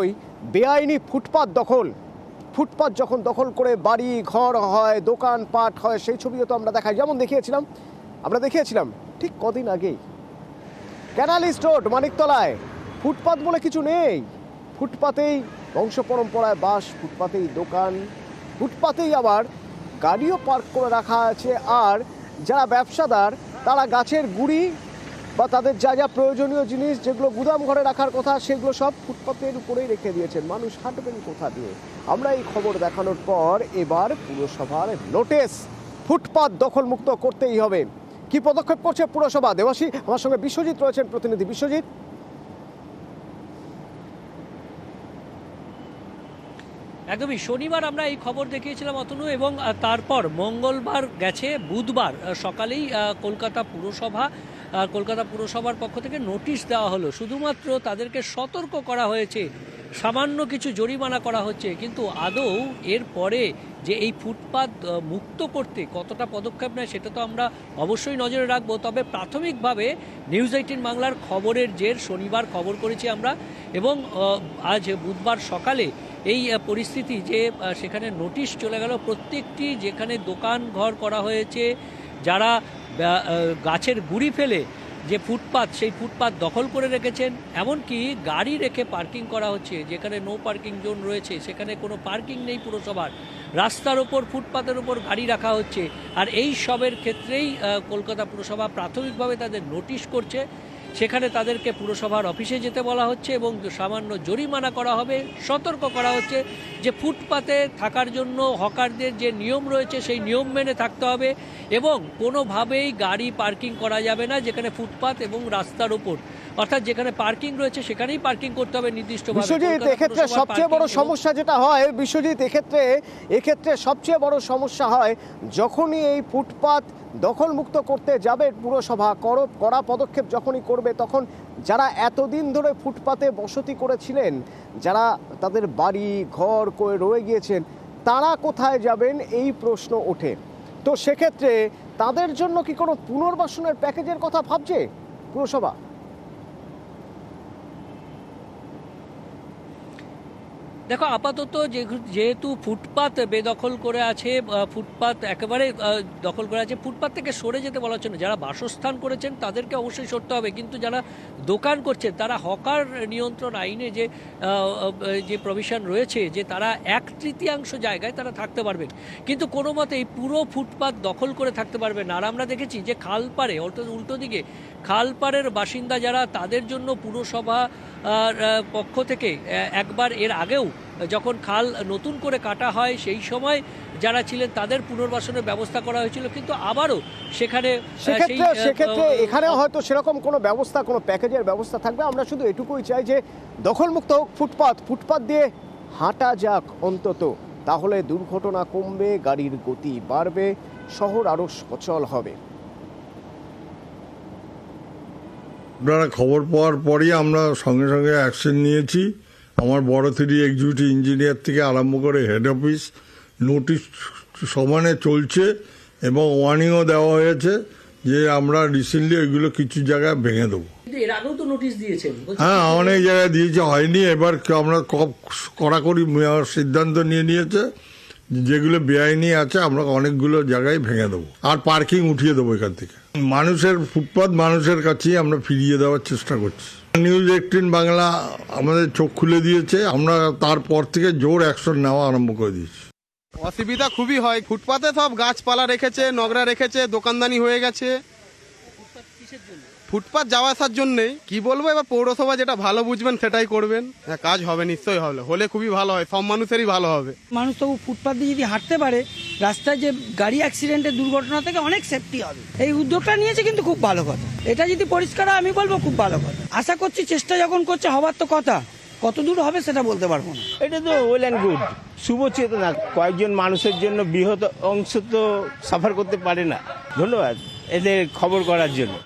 ওই বেআইনি ফুটপাত যখন দখল করে বাড়ি ঘর হয়, দোকানপাট হয়, সেই ছবিও তো আমরা দেখাই। যেমন দেখিয়েছিলাম ঠিক কদিন আগেই ক্যানালিস্ট রোড মানিকতলায় ফুটপাত বলে কিছু নেই। ফুটপাতেই বংশ পরম্পরায় বাস, ফুটপাতেই দোকান, ফুটপাতেই আবার গাড়িও পার্ক করে রাখা আছে। আর যারা ব্যবসাদার তারা গাছের গুঁড়ি বা তাদের যা যা প্রয়োজনীয় জিনিস যেগুলো গুদাম ঘরে রাখার কথা সেগুলো সব ফুটপাতের উপরেই রেখে দিয়েছেন। মানুষ হাঁটবেন কোথা দিয়ে? আমরা এই খবর দেখানোর পর এবার পুরসভার নোটিশ, ফুটপাত দখলমুক্ত করতেই হবে। কি পদক্ষেপ করছে পুরসভা? দেবাশী, আমার সঙ্গে বিশ্বজিৎ রয়েছেন, প্রতিনিধি বিশ্বজিৎ। একদমই শনিবার আমরা এই খবর দেখিয়েছিলাম অতনু, এবং তারপর মঙ্গলবার গেছে, বুধবার সকালেই কলকাতা পুরসভার পক্ষ থেকে নোটিশ দেওয়া হলো। শুধুমাত্র তাদেরকে সতর্ক করা হয়েছে, সামান্য কিছু জরিমানা করা হচ্ছে, কিন্তু আদৌ এর পরে যে এই ফুটপাত মুক্ত করতে কতটা পদক্ষেপ নেয় সেটা তো আমরা অবশ্যই নজরে রাখবো। তবে প্রাথমিকভাবে নিউজ 18 বাংলার খবরের জের শনিবার খবর করেছি আমরা, এবং আজ বুধবার সকালে এই পরিস্থিতি যে সেখানে নোটিশ চলে গেল। প্রত্যেকটি যেখানে দোকান ঘর করা হয়েছে, যারা গাছের গুঁড়ি ফেলে যে ফুটপাত, সেই ফুটপাত দখল করে রেখেছেন, এমনকি গাড়ি রেখে পার্কিং করা হচ্ছে। যেখানে নো পার্কিং জোন রয়েছে সেখানে কোনো পার্কিং নেই পুরসভার, রাস্তার ওপর ফুটপাতের ওপর গাড়ি রাখা হচ্ছে। আর এই সবের ক্ষেত্রেই কলকাতা পুরসভা প্রাথমিকভাবে তাদের নোটিশ করছে। সেখানে তাদেরকে পুরসভার অফিসে যেতে বলা হচ্ছে এবং সামান্য জরিমানা করা হবে। সতর্ক করা হচ্ছে যে ফুটপাতে থাকার জন্য হকারদের যে নিয়ম রয়েছে সেই নিয়ম মেনে থাকতে হবে, এবং কোনোভাবেই গাড়ি পার্কিং করা যাবে না যেখানে ফুটপাত এবং রাস্তার উপর, অর্থাৎ যেখানে পার্কিং রয়েছে সেখানেই পার্কিং করতে হবে নির্দিষ্টভাবে। বিশ্বজিৎ, এক্ষেত্রে সবচেয়ে বড় সমস্যা যেটা হয়, বিশ্বজিৎ, এক্ষেত্রে সবচেয়ে বড় সমস্যা হয় যখনই এই ফুটপাত দখলমুক্ত করতে যাবে পুরসভা, কড়া পদক্ষেপ যখনই করবে, তখন যারা এতদিন ধরে ফুটপাতে বসতি করেছিলেন, যারা তাদের বাড়ি ঘর করে রয়ে গিয়েছেন, তারা কোথায় যাবেন এই প্রশ্ন ওঠে। তো সেক্ষেত্রে তাদের জন্য কি কোনো পুনর্বাসনের প্যাকেজের কথা ভাবছে পুরসভা? দেখো, আপাতত যেহেতু ফুটপাত বেদখল করে আছে, ফুটপাত একেবারে দখল করে আছে, ফুটপাত থেকে সরে যেতে বলা হচ্ছে না। যারা বাসস্থান করেছেন তাদেরকে অবশ্যই সরতে হবে, কিন্তু যারা দোকান করছেন তারা হকার নিয়ন্ত্রণ আইনে যে প্রভিশন রয়েছে যে তারা 1/3 জায়গায় তারা থাকতে পারবেন, কিন্তু কোনো মতে এই পুরো ফুটপাত দখল করে থাকতে পারবেন না। আর আমরা দেখেছি যে খালপাড়ে, অর্থাৎ উল্টো দিকে খালপাড়ের বাসিন্দা যারা, তাদের জন্য পুরসভা পক্ষ থেকে একবার এর আগেও যখন খাল নতুন করে কাটা হয় সেই সময় যারা ছিলেন তাদের পুনর্বাসনের ব্যবস্থা করা হয়েছিল, কিন্তু আবারও সেক্ষেত্রে এখানে হয়তো সেরকম কোনো ব্যবস্থা, কোনো প্যাকেজের ব্যবস্থা থাকবে। আমরা শুধু এটুকুই চাই যে দখলমুক্ত হোক ফুটপাত দিয়ে হাঁটা যাক অন্তত, তাহলে দুর্ঘটনা কমবে, গাড়ির গতি বাড়বে, শহর আরো সচল হবে। আপনারা খবর পাওয়ার পরই আমরা সঙ্গে সঙ্গে অ্যাকশন নিয়েছি। আমার বড় 3 এক্সিকিউটিভ ইঞ্জিনিয়ার থেকে আরম্ভ করে হেড অফিস, নোটিশ সমানে চলছে এবং ওয়ার্নিংও দেওয়া হয়েছে যে আমরা রিসেন্টলি ওইগুলো কিছু জায়গায় ভেঙে দেবো। এর আগেও তো নোটিশ দিয়েছেন। হ্যাঁ, অনেক জায়গায় দিয়েছে, হয়নি। এবার আমরা কড়াকড়ি সিদ্ধান্ত নিয়েছে, যেগুলো বেআইনি আছে আমরা অনেকগুলো জায়গায় ভেঙে দেবো আর পার্কিং উঠিয়ে দেবো এখান থেকে। মানুষের ফুটপাত মানুষের কাছেই আমরা ফিরিয়ে দেওয়ার চেষ্টা করছি। নিউজ 18 বাংলা আমাদের চোখ খুলে দিয়েছে, আমরা তারপর থেকে জোর অ্যাকশন নেওয়া আরম্ভ করে দিয়েছি। অসুবিধা খুবই হয়, ফুটপাতে সব গাছপালা রেখেছে, নোংরা রেখেছে, দোকানদানি হয়ে গেছে। ফুটপাত যাওয়া আসার জন্যেই কি বলবো, এবার পৌরসভা যেটা ভালো বুঝবেন সেটাই করবেন। হ্যাঁ, কাজ হবে, নিশ্চয়ই হলে খুবই ভালো হয়, সব মানুষেরই ভালো হবে। মানুষ তবু ফুটপাত দিয়ে যদি হাঁটতে পারে, রাস্তায় যে গাড়ি অ্যাক্সিডেন্টের দুর্ঘটনা থেকে অনেক সেফটি হবে। এই উদ্যোগটা নিয়েছে কিন্তু খুব ভালো কথা। এটা যদি পরিষ্কার হয় আমি বলবো খুব ভালো কথা। আশা করছি, চেষ্টা যখন করছে, হবার তো কথা, কত দূর হবে সেটা বলতে পারবো না। এটা তো ওয়েল অ্যান্ড গুড, শুভ চেতনা। কয়েকজন মানুষের জন্য বৃহৎ অংশ তো সাফার করতে পারে না। ধন্যবাদ এদের খবর করার জন্য।